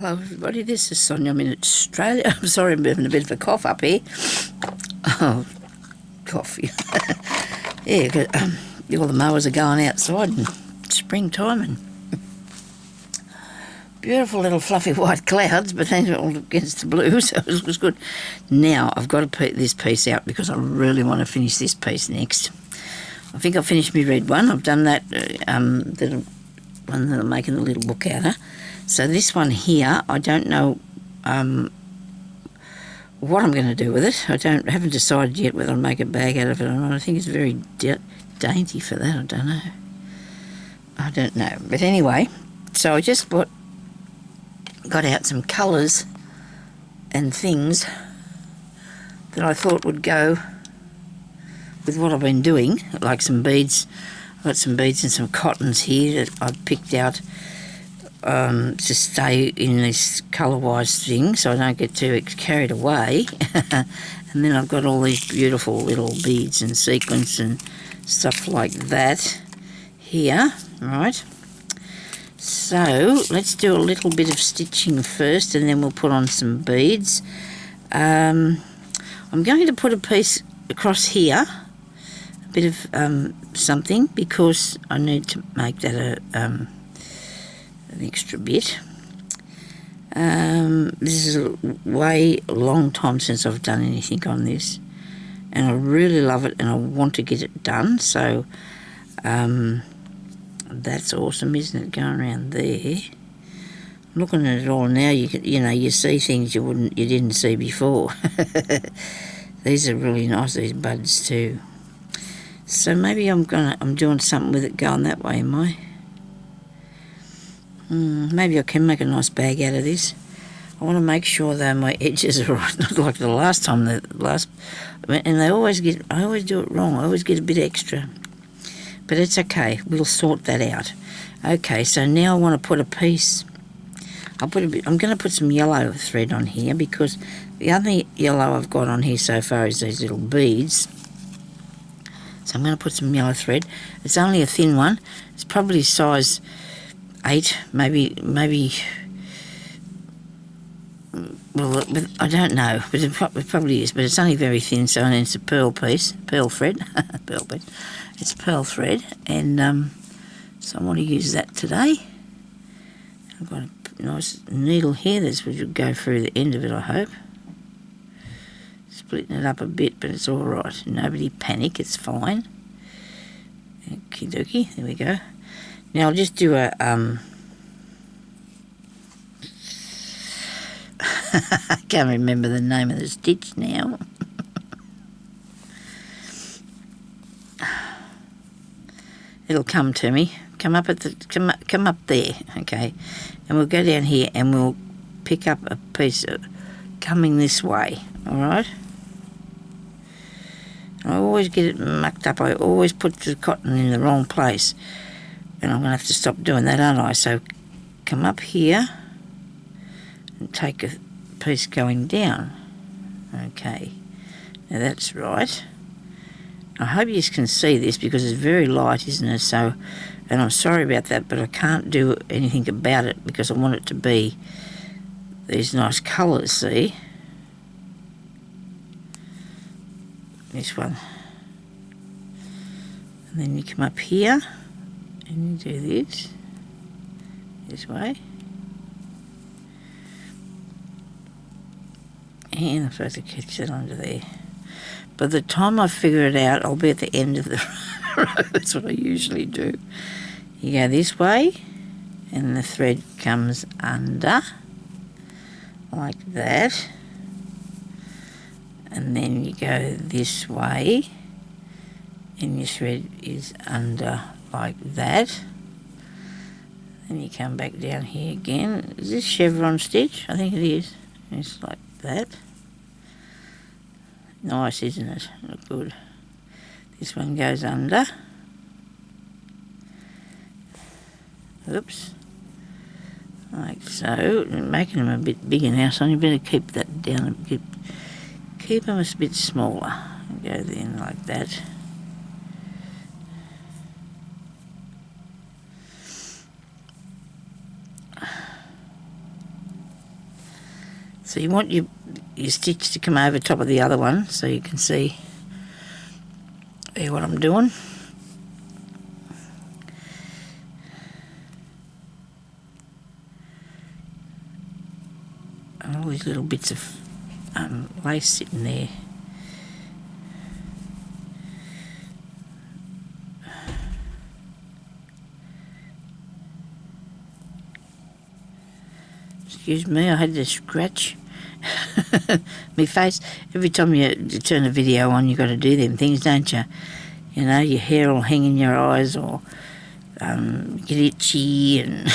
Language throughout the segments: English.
Hello everybody, this is Sonya. I'm in Australia. I'm sorry, I'm having a bit of a cough up here. Oh, coffee. Yeah, all the mowers are going outside in springtime and beautiful little fluffy white clouds, but they're all against the blue, so it was good. Now, I've got to put this piece out because I really want to finish this piece next. I think I've finished my red one. I've done that little one that I'm making the little book out of. So this one here, I don't know what I'm going to do with it. Haven't decided yet whether I'll make a bag out of it or not. I think it's very dainty for that. I don't know. But anyway, so I just got out some colours and things that I thought would go with what I've been doing, like some beads. I've got some beads and some cottons here that I've picked out to stay in this colour-wise thing so I don't get too carried away. And then I've got all these beautiful little beads and sequins and stuff like that here, right? So let's do a little bit of stitching first and then we'll put on some beads. I'm going to put a piece across here, a bit of something, because I need to make that an extra bit. This is a long time since I've done anything on this, and I really love it and I want to get it done. So that's awesome, isn't it, going around there? Looking at it all now, you see things you didn't see before. These are really nice, these buds too. So maybe I'm doing something with it going that way, am I? Maybe I can make a nice bag out of this. I want to make sure that my edges are right, not like the last time. And I always do it wrong. I always get a bit extra, but it's okay. We'll sort that out. Okay, so now I want to put a piece. I'm going to put some yellow thread on here because the other yellow I've got on here so far is these little beads. So I'm going to put some yellow thread. It's only a thin one. It's probably size 8, maybe. Well, I don't know, but it probably is. But it's only very thin, so it's a pearl thread, pearl piece. It's pearl thread, and so I want to use that today. I've got a nice needle here. This would go through the end of it, I hope. Splitting it up a bit, but it's all right. Nobody panic. It's fine. Okie dokie. There we go. Now I'll just do a I can't remember the name of the stitch now. It'll come to me. Come up there, okay? And we'll go down here and we'll pick up a piece coming this way, all right? I always get it mucked up. I always put the cotton in the wrong place. And I'm going to have to stop doing that, aren't I? So come up here and take a piece going down. Okay, now that's right. I hope you can see this because it's very light, isn't it? So, and I'm sorry about that, but I can't do anything about it because I want it to be these nice colours, see? This one. And then you come up here and you do this way. And I'm supposed to catch that under there. By the time I figure it out, I'll be at the end of the row. That's what I usually do. You go this way, and the thread comes under, like that. And then you go this way, and your thread is under like that. Then you come back down here again. Is this chevron stitch? I think it is. It's like that. Nice, isn't it? Look good. This one goes under. Oops. Like so. I'm making them a bit bigger now, so you better keep that down and keep them a bit smaller. Go in like that. So you want your stitch to come over top of the other one so you can see what I'm doing. And all these little bits of lace sitting there. Excuse me, I had to scratch my face. Every time you turn a video on, you got to do them things, don't you? You know, your hair will hang in your eyes or get itchy, and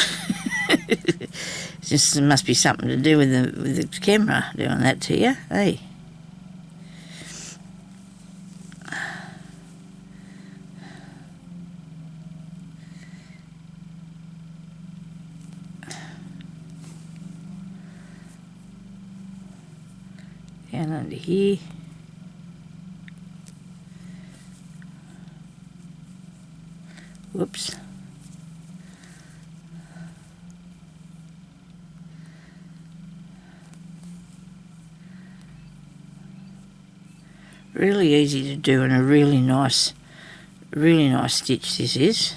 it just must be something to do with the camera doing that to you, hey? Down under here. Whoops. Really easy to do, and a really nice stitch this is.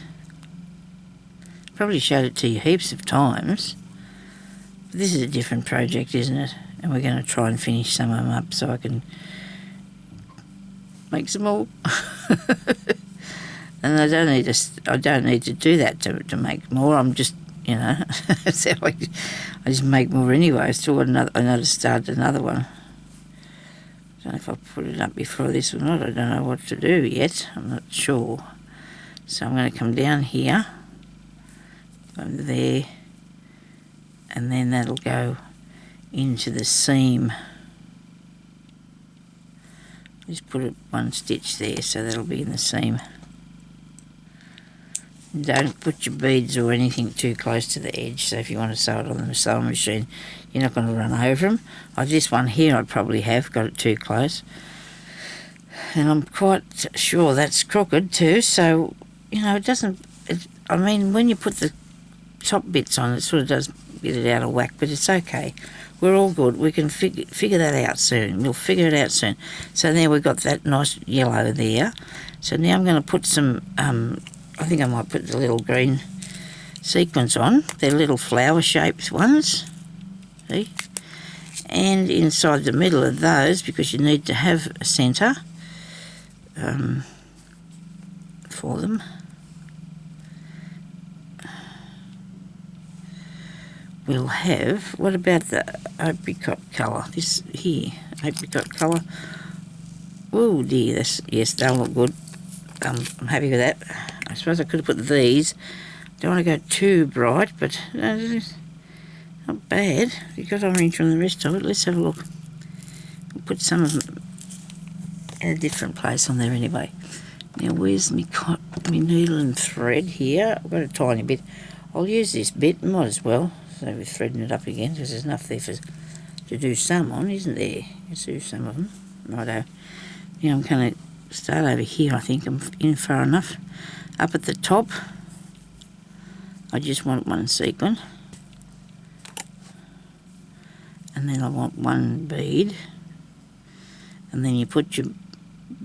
Probably showed it to you heaps of times. But this is a different project, isn't it? And we're going to try and finish some of them up so I can make some more. And I don't need to do that to make more. I'm just, you know, that's how I just make more anyway. I still got another start, another one. I don't know if I put it up before this or not. I don't know what to do yet. I'm not sure. So I'm going to come down here, over there, and then that'll go into the seam. Just put one stitch there, so that'll be in the seam. Don't put your beads or anything too close to the edge, so if you want to sew it on the sewing machine, you're not going to run over them. Like this one here, I'd probably have got it too close. And I'm quite sure that's crooked too, so, you know, I mean, when you put the top bits on, it sort of does get it out of whack, but it's okay. We're all good. We can figure that out soon. We'll figure it out soon. So there we've got that nice yellow there. So now I'm going to put some, I think I might put the little green sequins on. They're little flower-shaped ones. See? And inside the middle of those, because you need to have a centre for them. We'll have, what about the apricot colour? This here, apricot colour. Oh dear, yes, they'll look good. I'm happy with that. I suppose I could have put these. Don't want to go too bright, but not bad. You've got orange on the rest of it. Let's have a look. We'll put some of them in a different place on there anyway. Now, where's my needle and thread here? I've got a tiny bit. I'll use this bit, might as well. So we're threading it up again, because there's enough there to do some on, isn't there? Let's do some of them. Righto. Now I'm going to start over here. I think I'm in far enough. Up at the top, I just want one sequin. And then I want one bead. And then you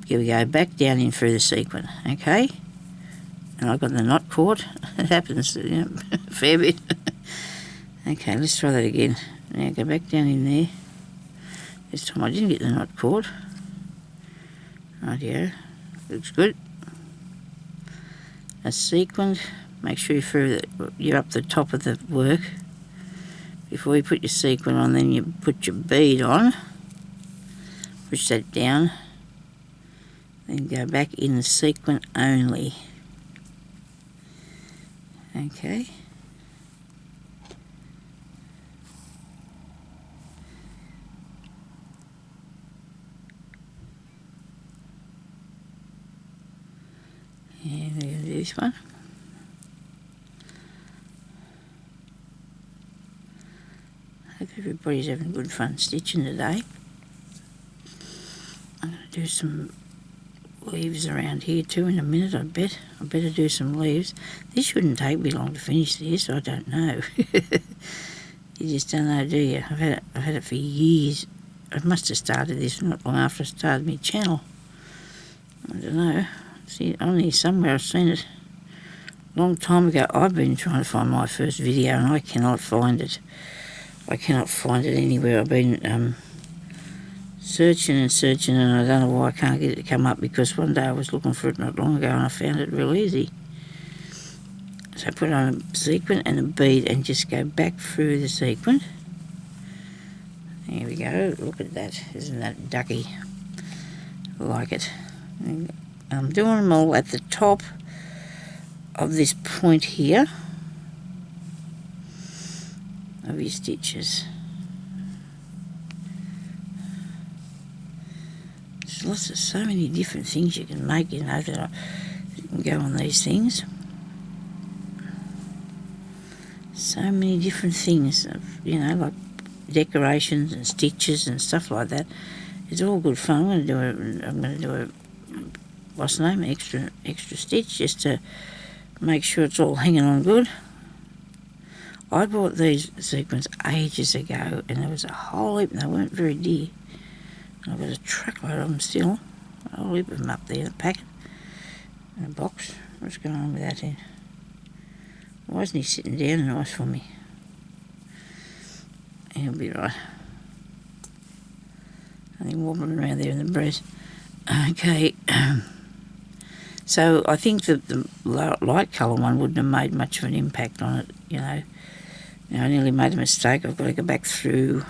here we go, back down in through the sequin, okay? And I've got the knot caught. It happens, you know, a fair bit. Okay, let's try that again. Now go back down in there. This time I didn't get the knot caught. Rightio, looks good. A sequin. Make sure you're up the top of the work. Before you put your sequin on, then you put your bead on. Push that down. Then go back in the sequin only. Okay. And we're going to do this one. Hope everybody's having good fun stitching today. I'm going to do some leaves around here too in a minute, I bet. I better do some leaves. This shouldn't take me long to finish this, I don't know. You just don't know, do you? I've had it for years. I must have started this not long after I started my channel. I don't know. See, only somewhere I've seen it. A long time ago, I've been trying to find my first video and I cannot find it. I cannot find it anywhere. I've been searching and searching, and I don't know why I can't get it to come up, because one day I was looking for it not long ago and I found it real easy. So I put on a sequin and a bead and just go back through the sequin. There we go. Look at that. Isn't that ducky? I like it. And I'm doing them all at the top of this point here of your stitches. There's so many different things you can make, you know, that you can go on these things. So many different things, you know, like decorations and stitches and stuff like that. It's all good fun. I'm going to do a what's the name? Extra stitch, just to make sure it's all hanging on good. I bought these sequins ages ago, and there was a whole heap, and they weren't very dear. I've got a truckload of them still. A whole heap of them up there in the packet, in a box. What's going on with that then? Why isn't he sitting down nice for me? He'll be right. I think wobbling around there in the breeze. Okay. So I think that the light colour one wouldn't have made much of an impact on it, you know. Now, I nearly made a mistake. I've got to go back through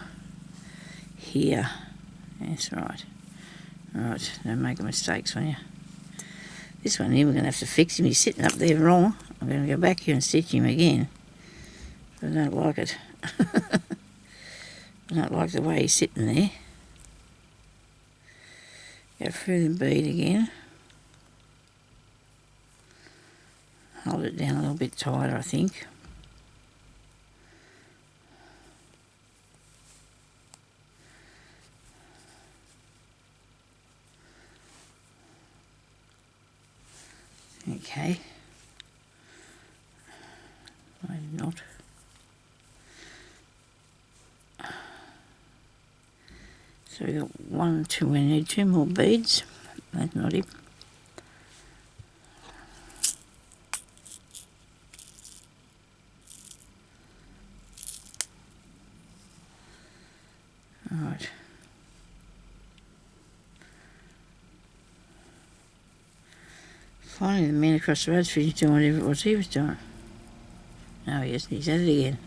here. That's right. Right, don't make a mistake, Sonya. This one here, we're going to have to fix him. He's sitting up there wrong. I'm going to go back here and stitch him again. I don't like it. I don't like the way he's sitting there. Go through the bead again. Hold it down a little bit tighter, I think. Okay. Maybe not. So we got 1, 2, we need 2 more beads. That's not it. Alright. Finally the man across the road's finished doing whatever it was he was doing. No, he isn't. He's at it again.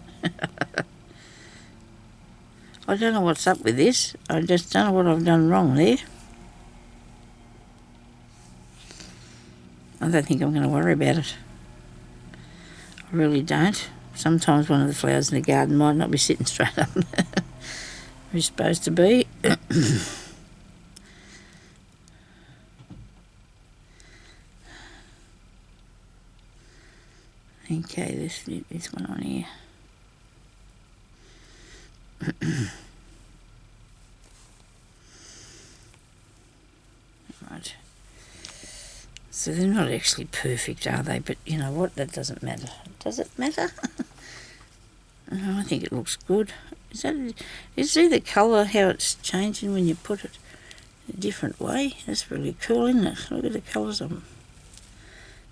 I don't know what's up with this. I just don't know what I've done wrong there. I don't think I'm going to worry about it. I really don't. Sometimes one of the flowers in the garden might not be sitting straight up where it's supposed to be. Okay, this one on here. Right. So they're not actually perfect, are they? But you know what? That doesn't matter. Does it matter? I think it looks good. You see the colour, how it's changing when you put it in a different way? That's really cool, isn't it? Look at the colours of them.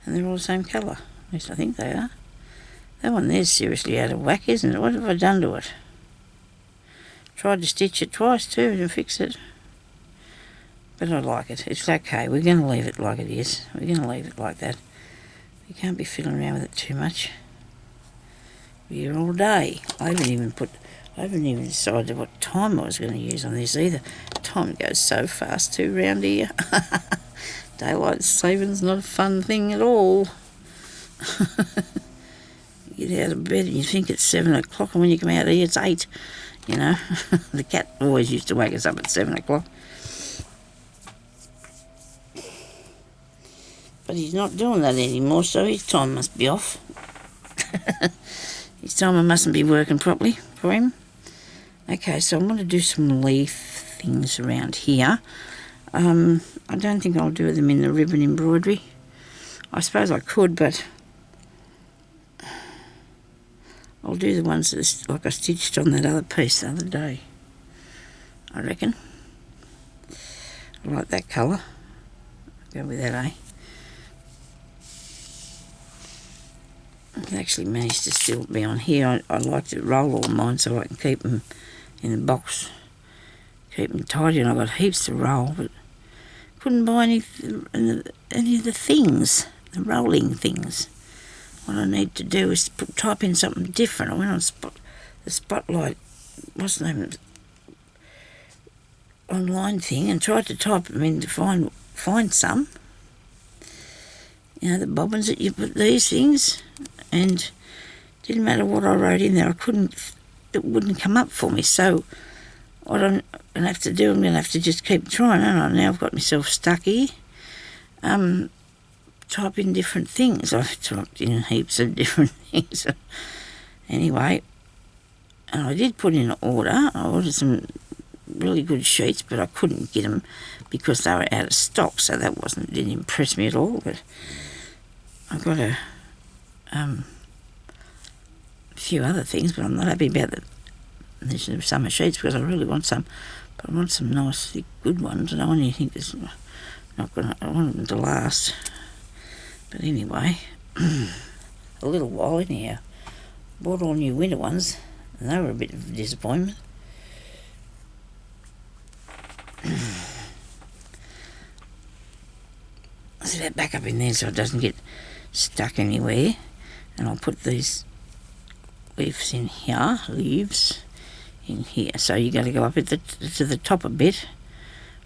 And they're all the same colour. At least I think they are. That one there's seriously out of whack, isn't it? What have I done to it? Tried to stitch it twice too to fix it. But I like it. It's okay. We're going to leave it like it is. We're going to leave it like that. We can't be fiddling around with it too much. We're here all day. I haven't even decided what time I was going to use on this either. Time goes so fast too round here. Daylight saving's not a fun thing at all. You get out of bed and you think it's 7 o'clock, and when you come out here it's 8, you know. The cat always used to wake us up at 7 o'clock. But he's not doing that anymore, so his time must be off. His timer mustn't be working properly for him. Okay, so I'm going to do some leaf things around here. I don't think I'll do them in the ribbon embroidery. I suppose I could, but I'll do the ones that's like I stitched on that other piece the other day, I reckon. I like that colour. Go with that, eh? I've actually managed to still be on here. I like to roll all mine so I can keep them in the box, keep them tidy, and I've got heaps to roll, but couldn't buy any of the things, the rolling things. What I need to do is type in something different. I went on the Spotlight, what's the name of it, online thing, and tried to type them in to find some. You know, the bobbins that you put these things, and didn't matter what I wrote in there, it wouldn't come up for me. So what I'm going to have to do, I'm going to have to just keep trying, aren't I? Now I've got myself stuck here. Type in different things. I've typed in heaps of different things. Anyway, and I did put in an order. I ordered some really good sheets, but I couldn't get them because they were out of stock, so that didn't impress me at all. But I've got a few other things, but I'm not happy about the summer sheets because I really want some, but I want some nice, thick, good ones. I don't want anything that's not gonna. I want them to last. But anyway, a little while anyhow. Bought all new winter ones, and they were a bit of a disappointment. I'll set that back up in there so it doesn't get stuck anywhere. And I'll put these leaves in here, So you got to go up to the top a bit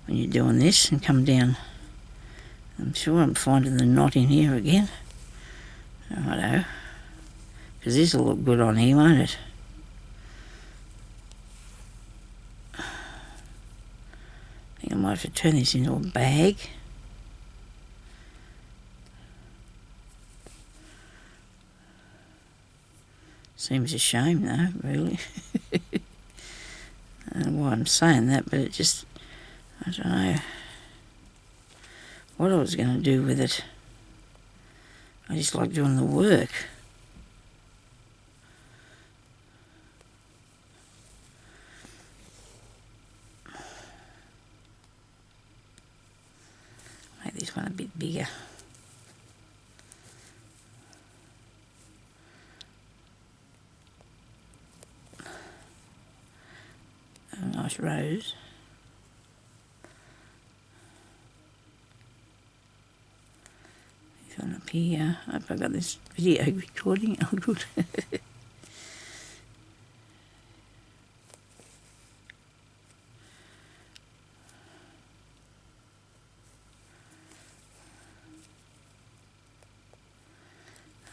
when you're doing this and come down. I'm sure I'm finding the knot in here again. Righto. Because this will look good on here, won't it? I think I might have to turn this into a bag. Seems a shame though, really. I don't know why I'm saying that, but it just, I don't know what I was going to do with it. I just like doing the work. Make this one a bit bigger. A nice rose. This one up here. I hope I got this video recording. Oh, good.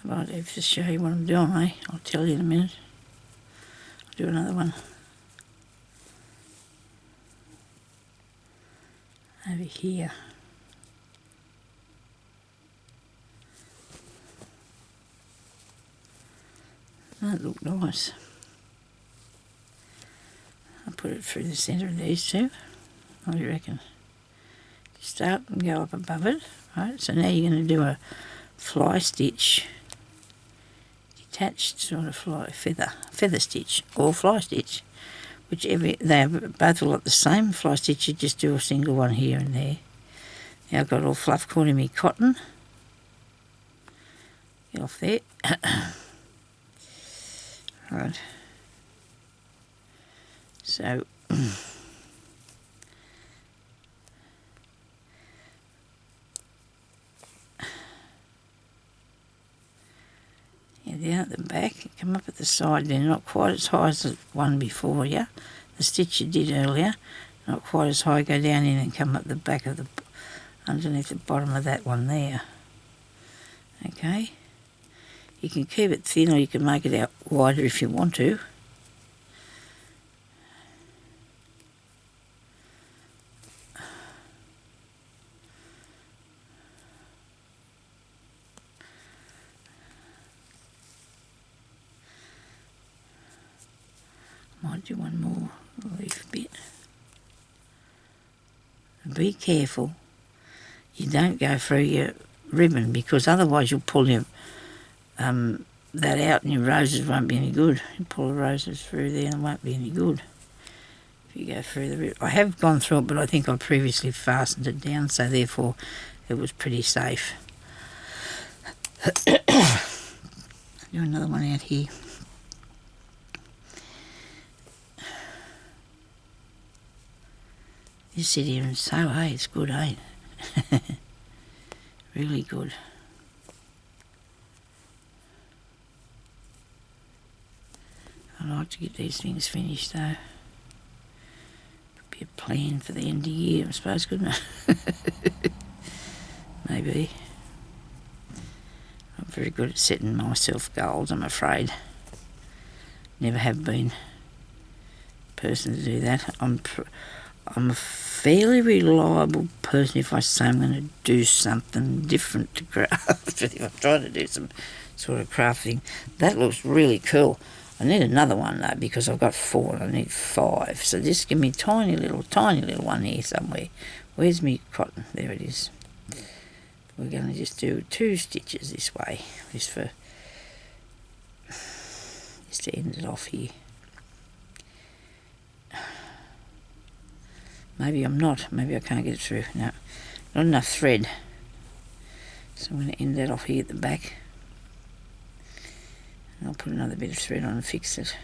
I might have to show you what I'm doing, eh? I'll tell you in a minute. I'll do another one. Over here. That looked nice. I'll put it through the centre of these two. What do you reckon? Start and go up above it. Right, so now you're going to do a fly stitch, detached sort of feather stitch or fly stitch. Whichever, they both will look the same. Fly stitch, you just do a single one here and there. Now I've got all fluff caught in me cotton. Get off there. Right. So down at the back, come up at the side. They're not quite as high as the one before you. The stitch you did earlier, not quite as high. Go down in and come up the back of underneath the bottom of that one there. Okay. You can keep it thin or you can make it out wider if you want to. Might do one more leaf bit. And be careful you don't go through your ribbon because otherwise you'll pull your that out and your roses won't be any good. You pull the roses through there and it won't be any good if you go through the rib. I have gone through it, but I think I previously fastened it down, so therefore it was pretty safe. Do another one out here. You sit here and sew, hey, it's good, ain't it? Really good. I like to get these things finished though. Could be a plan for the end of the year, I suppose, couldn't it? Maybe. I'm very good at setting myself goals, I'm afraid. Never have been a person to do that. I'm a fairly reliable person if I say I'm going to do something different to craft. If I'm trying to do some sort of crafting, that looks really cool. I need another one though because I've got 4 and I need 5. So just give me tiny little one here somewhere. Where's me cotton? There it is. We're going to just do 2 stitches this way, just to end it off here. Maybe I'm not. Maybe I can't get it through. No, not enough thread. So I'm going to end that off here at the back. And I'll put another bit of thread on and fix it.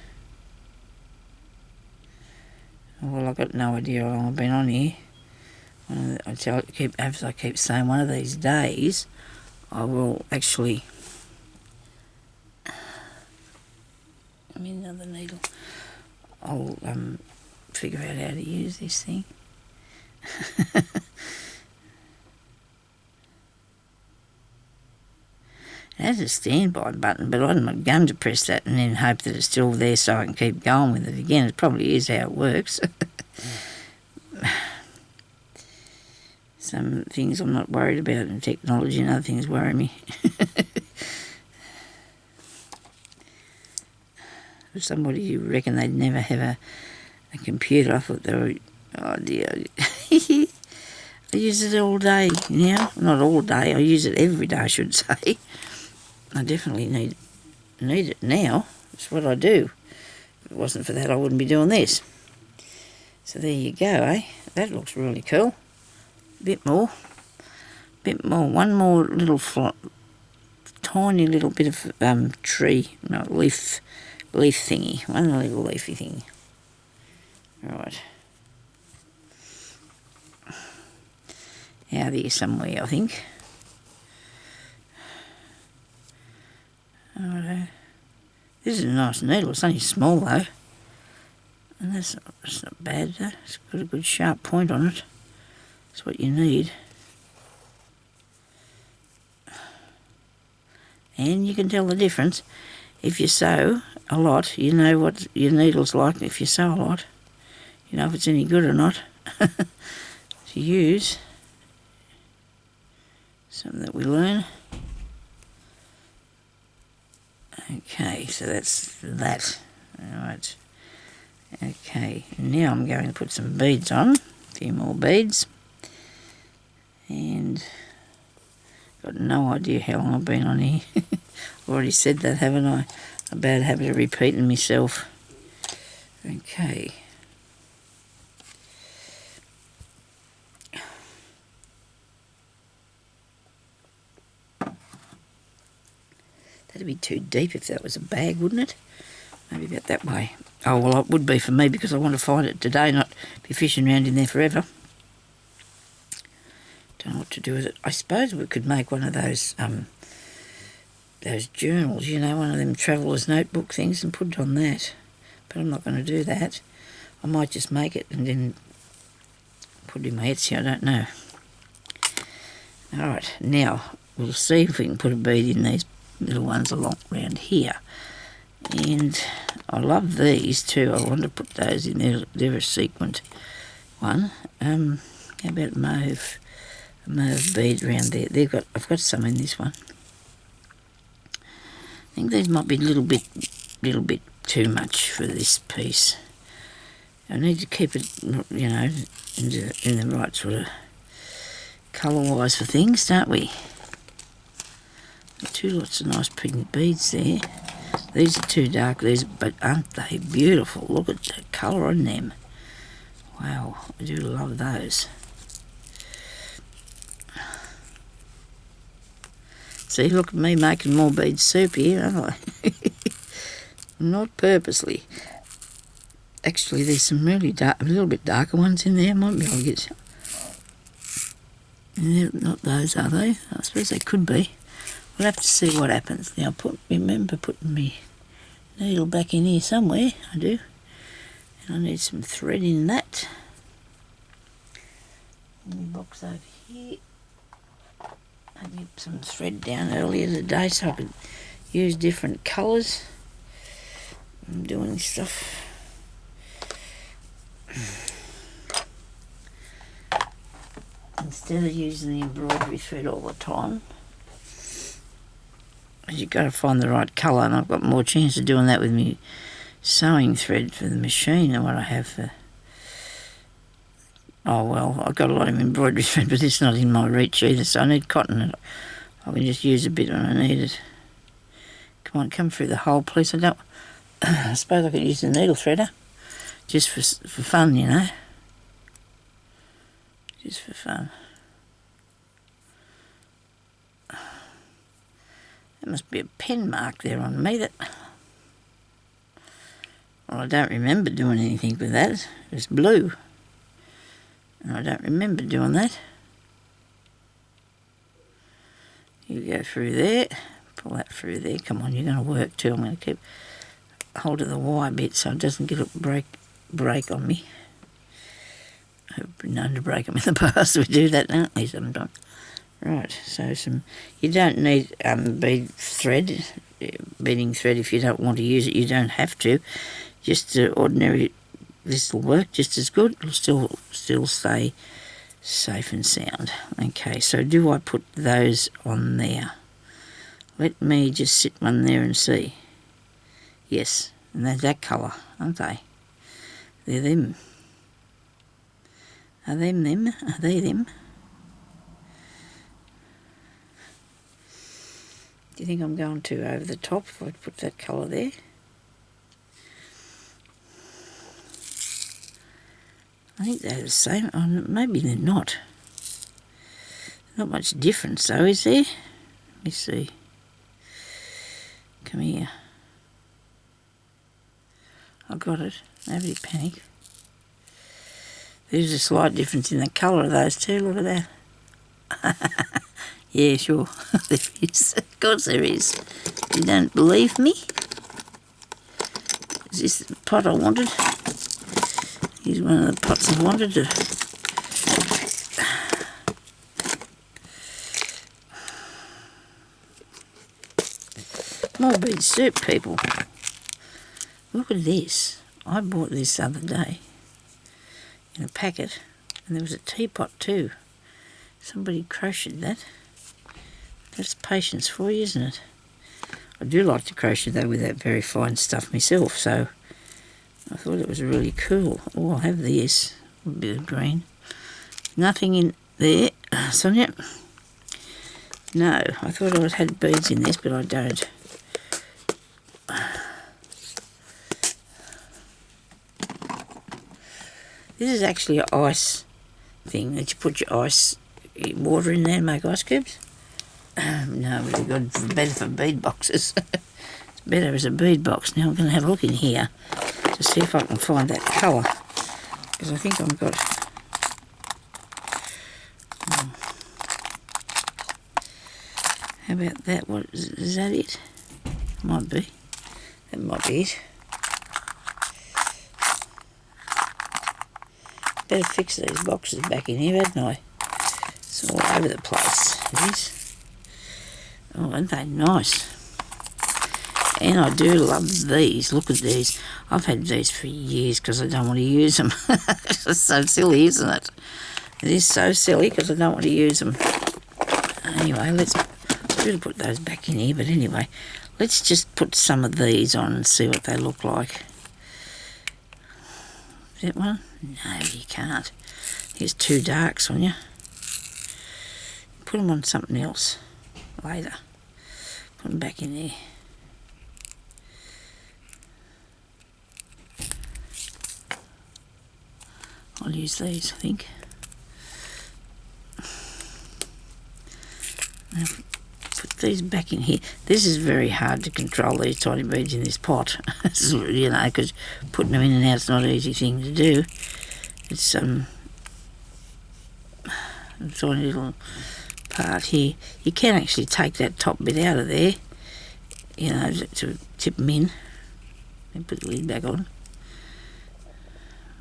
Well, I've got no idea how long I've been on here. As I keep saying, one of these days I will actually... Give me another needle. I'll figure out how to use this thing. It has a standby button, but I'm not going to press that and then hope that it's still there so I can keep going with it again. It probably is how it works. Some things I'm not worried about in technology and other things worry me. For somebody who reckon they'd never have a computer, I thought they were, oh dear. I use it all day now. Not all day, I use it every day, I should say. I definitely need it now. It's what I do. If it wasn't for that, I wouldn't be doing this. So there you go, eh? That looks really cool. Bit more. One more little tiny little bit of tree, no, leaf thingy. One little leafy thing. Right. Out here somewhere, I think. Righto. This is a nice needle. It's only small though. And that's not bad though. It's got a good sharp point on it. That's what you need. And you can tell the difference. If you sew a lot, you know what your needle's like. If you sew a lot, you know if it's any good or not to use. Something that we learn. Okay, so that's that. Alright. Okay, now I'm going to put some beads on. A few more beads. And got no idea how long I've been on here. I've already said that, haven't I? A bad habit of repeating myself. Okay. That'd be too deep if that was a bag, wouldn't it? Maybe about that way. Oh, well, it would be for me because I want to find it today, not be fishing around in there forever. Don't know what to do with it. I suppose we could make one of those journals, you know, one of them traveller's notebook things and put it on that. But I'm not going to do that. I might just make it and then put it in my Etsy, I don't know. Alright, now we'll see if we can put a bead in these little ones along around here. And I love these too. I want to put those in there. They're a sequined one. How about mauve? A mauve bead around there. I've got some in this one. I think these might be a little bit too much for this piece. I need to keep it, you know, in the right sort of colour-wise for things, don't we? Not two lots of nice pink beads there. These are too dark, but aren't they beautiful? Look at the colour on them. Wow, I do love those. See, look at me making more bead soup here, aren't I? Not purposely. Actually, there's some really dark, a little bit darker ones in there. Might be able to get some. They're not those, are they? I suppose they could be. We'll have to see what happens. Now, remember putting my needle back in here somewhere. I do. And I need some thread in that. In the box over here. I need some thread down earlier today so I could use different colours. I'm doing stuff. Instead of using the embroidery thread all the time, you've got to find the right colour, and I've got more chance of doing that with me sewing thread for the machine than what I have for... Oh well, I've got a lot of embroidery thread, but it's not in my reach either, so I need cotton. I can just use a bit when I need it. Come on, come through the hole, please. I suppose I could use the needle threader, just for fun, you know. Just for fun. There must be a pen mark there on me that... Well, I don't remember doing anything with that. It was blue. And I don't remember doing that. You go through there. Pull that through there. Come on, you're going to work too. I'm going to keep hold of the wire bit so it doesn't get a break on me. I've been known to break them in the past. We do that, don't we, sometimes? Right, so you don't need beading thread if you don't want to use it. You don't have to. Just ordinary, this will work just as good. It'll still stay safe and sound. Okay, so do I put those on there? Let me just sit one there and see. Yes, and they're that colour, aren't they? They're them. Are them them? Are they them? Do you think I'm going too over the top if I put that colour there? I think they're the same. Oh, maybe they're not. Not much difference though, is there? Let me see. Come here. I got it. Nobody panic. There's a slight difference in the colour of those two. Look at that. Yeah, sure. There is. Of course there is. You don't believe me? Is this the pot I wanted? Here's one of the pots I wanted to... More bead soup, people. Look at this. I bought this the other day in a packet, and there was a teapot too. Somebody crocheted that. That's patience for you, isn't it? I do like to crochet though with that very fine stuff myself, so I thought it was really cool. Oh, I'll have this. A bit of green. Nothing in there, Sonia? No, I thought I had beads in this, but I don't. This is actually an ice thing that you put your water in there and make ice cubes. No, really good. Better for bead boxes. It's better as a bead box. Now I'm going to have a look in here to see if I can find that colour, because I think I've got... How about that? What is that it? Might be. That might be it. Better fix these boxes back in here, hadn't I? It's all over the place. It is. Oh, aren't they nice? And I do love these. Look at these. I've had these for years because I don't want to use them. It's so silly, isn't it? It is so silly because I don't want to use them. Anyway, I should have put those back in here, but anyway, let's just put some of these on and see what they look like. Is that one? No, you can't. It's too dark, Sonia. Put them on something else later. Put them back in there. I'll use these, I think. Now, put these back in here. This is very hard to control, these tiny beads in this pot. You know, because putting them in and out is not an easy thing to do. It's a tiny little part here. You can actually take that top bit out of there, you know, to tip them in and put the lid back on.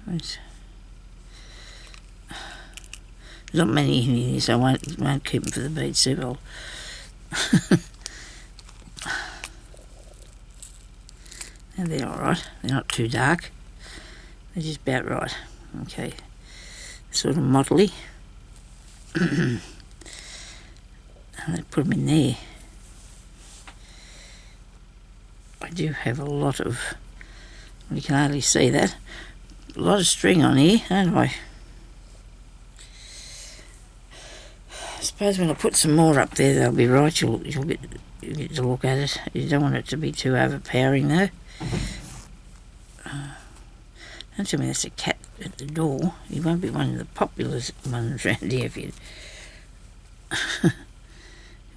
There's not many in here, so I won't keep them for the beads too well. And they're alright, they're not too dark, they're just about right. Okay, sort of mottly. And I put them in there. I do have a lot of, you can hardly see that, a lot of string on here, don't I? I suppose when I put some more up there, they'll be right. You'll get to look at it. You don't want it to be too overpowering, though. Don't tell me there's a cat at the door. He won't be one of the popular ones around here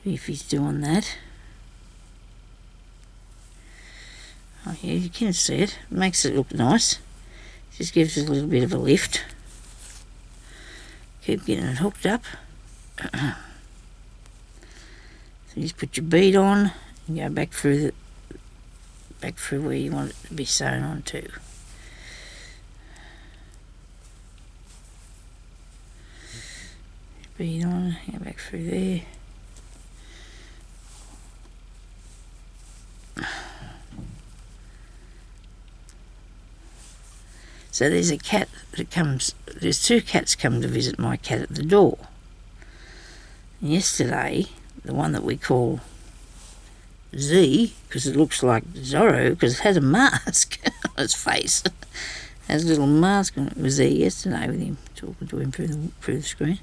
if he's doing that. Oh yeah, you can see it. Makes it look nice. Just gives it a little bit of a lift. Keep getting it hooked up. So you just put your bead on and go back through where you want it to be sewn onto. Bead on, go back through there. So there's a cat that comes, there's two cats come to visit my cat at the door. And yesterday, the one that we call Z, because it looks like Zorro, because it has a mask on its face. It has a little mask on it. It was there yesterday with him, talking to him through the screen.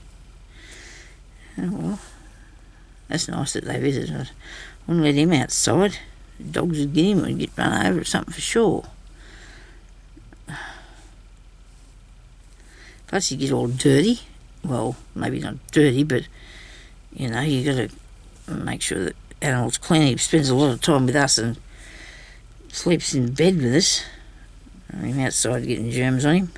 Oh well, that's nice that they visited. I wouldn't let him outside. The dogs would get him, would get run over or something for sure. Plus you get all dirty. Well, maybe not dirty, but you know, you got to make sure that animal's clean. He spends a lot of time with us and sleeps in bed with us. I'm outside getting germs on him.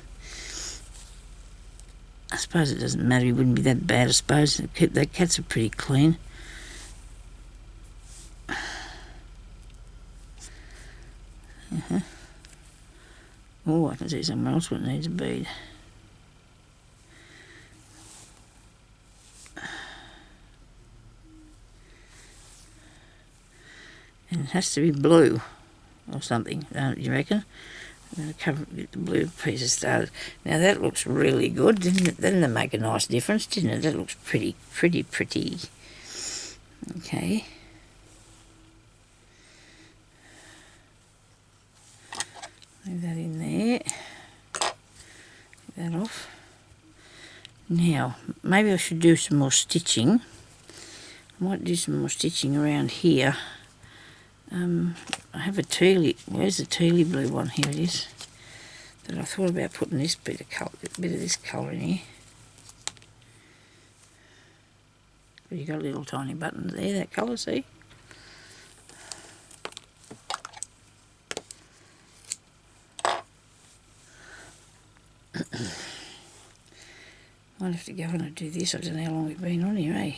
I suppose it doesn't matter. He wouldn't be that bad, I suppose. The cats are pretty clean. Oh, I can see somewhere else what needs a bead. And it has to be blue or something, don't you reckon? I'm going to get the blue pieces started. Now that looks really good, didn't it? Didn't it make a nice difference, didn't it? That looks pretty. Okay. Leave that in there. Get that off. Now, maybe I should do some more stitching. I might do some more stitching around here. I have a tealy, where's the tealy blue one? Here it is. But I thought about putting this bit of this colour in here. But you got little tiny buttons there, that colour, see? Might have to go on and do this. I don't know how long we've been on here, eh?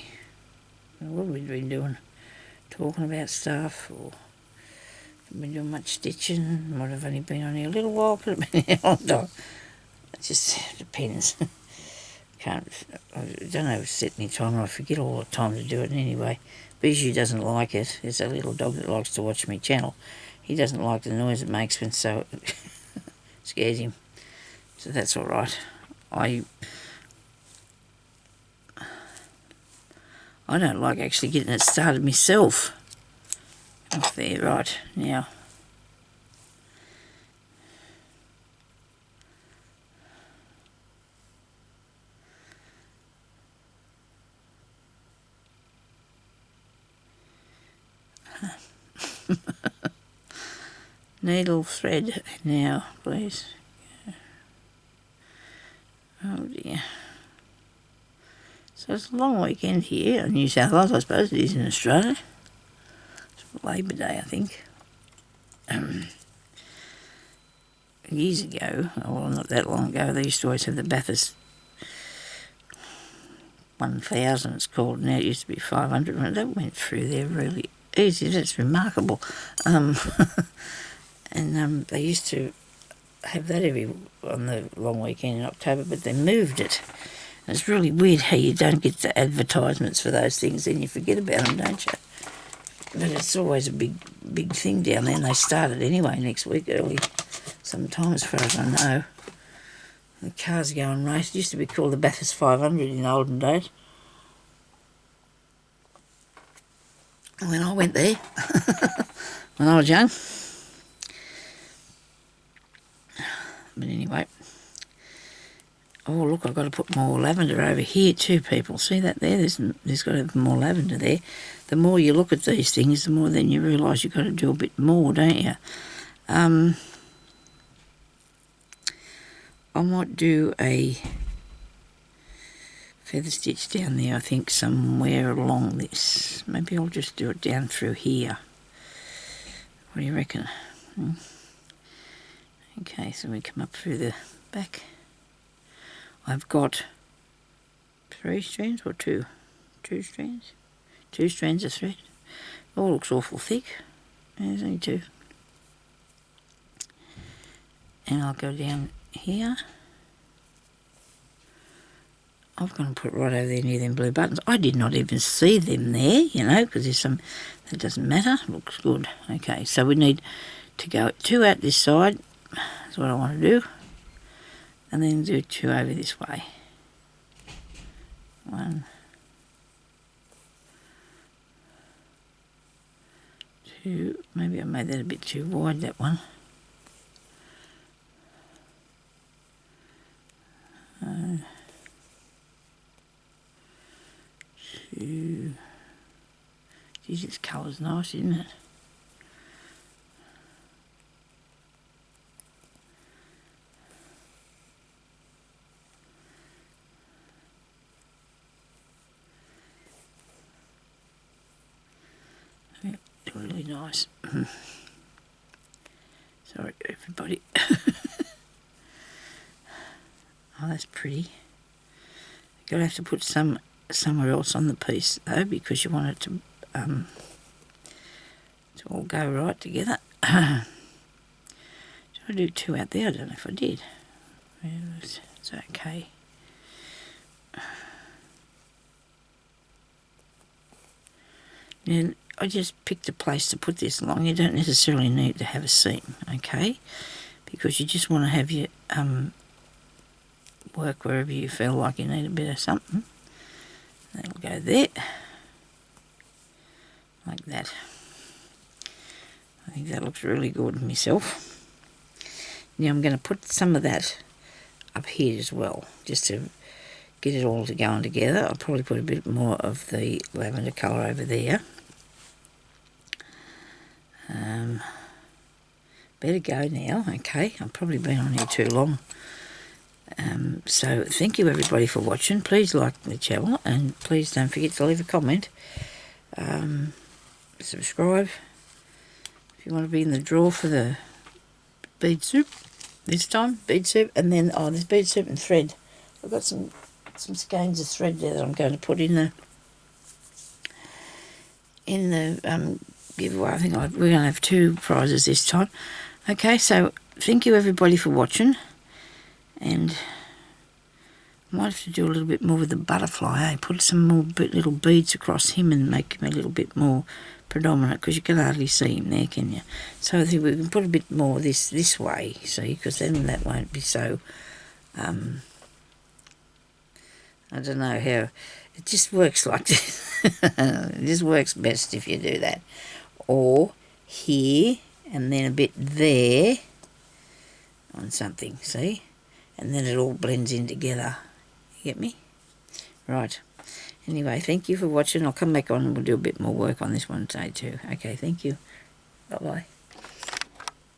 What have we been doing? Talking about stuff, or haven't been doing much stitching. Might have only been on here a little while, could have been here a long time. It just depends. I don't know, set any time, I forget all the time to do it anyway. Bijou doesn't like it. There's a little dog that likes to watch my channel. He doesn't like the noise it makes when so it scares him. So that's all right. I don't like actually getting it started myself. Off there, right, now. Needle thread now, please. Oh dear. So it's a long weekend here in New South Wales, I suppose it is in Australia. It's Labor Day, I think. Years ago, well, not that long ago, they used to always have the Bathurst 1000, it's called. Now it used to be 500. That went through there really easy. That's remarkable. And they used to have that on the long weekend in October, but they moved it. And it's really weird how you don't get the advertisements for those things, then you forget about them, don't you? But it's always a big thing down there, and they start it anyway next week early sometime, as far as I know. The cars go and race. It used to be called the Bathurst 500 in the olden days. When I went there, when I was young. But anyway. Oh, look, I've got to put more lavender over here too, people. See that there? There's got to have more lavender there. The more you look at these things, the more then you realise you've got to do a bit more, don't you? I might do a feather stitch down there, I think, somewhere along this. Maybe I'll just do it down through here. What do you reckon? Okay, so we come up through the back. I've got 3 strands or 2 strands. 2 strands of thread. Oh, looks awful thick. There's only 2. And I'll go down here. I'm going to put right over there near them blue buttons. I did not even see them there, you know, because there's some, that doesn't matter. Looks good. Okay, so we need to go 2 out this side. That's what I want to do. And then do 2 over this way. 1, 2. Maybe I made that a bit too wide, that one. 2. Geez, this colour's nice, isn't it? Really nice. Sorry, everybody. Oh, that's pretty. You're going to have to put some somewhere else on the piece, though, because you want it to all go right together. Did I do 2 out there? I don't know if I did. It's okay. And I just picked a place to put this along. You don't necessarily need to have a seam, okay? Because you just want to have your work wherever you feel like you need a bit of something. That'll go there, like that. I think that looks really good myself. Now I'm going to put some of that up here as well, just to get it all going together. I'll probably put a bit more of the lavender colour over there. Better go now, okay? I've probably been on here too long. So thank you everybody for watching. Please like the channel and please don't forget to leave a comment. Subscribe if you want to be in the draw for the bead soup this time. Bead soup, and then there's bead soup and thread. I've got some skeins of thread there that I'm going to put in the giveaway. I think we're going to have 2 prizes this time. Okay, so thank you everybody for watching, and I might have to do a little bit more with the butterfly. Put some more little beads across him and make him a little bit more predominant, because you can hardly see him there, can you? So I think we can put a bit more this way, see, because then that won't be so, I don't know how, it just works like this. It just works best if you do that. Or here, and then a bit there on something, see? And then it all blends in together. You get me? Right. Anyway, thank you for watching. I'll come back on and we'll do a bit more work on this one today too. Okay, thank you. Bye. Bye-bye.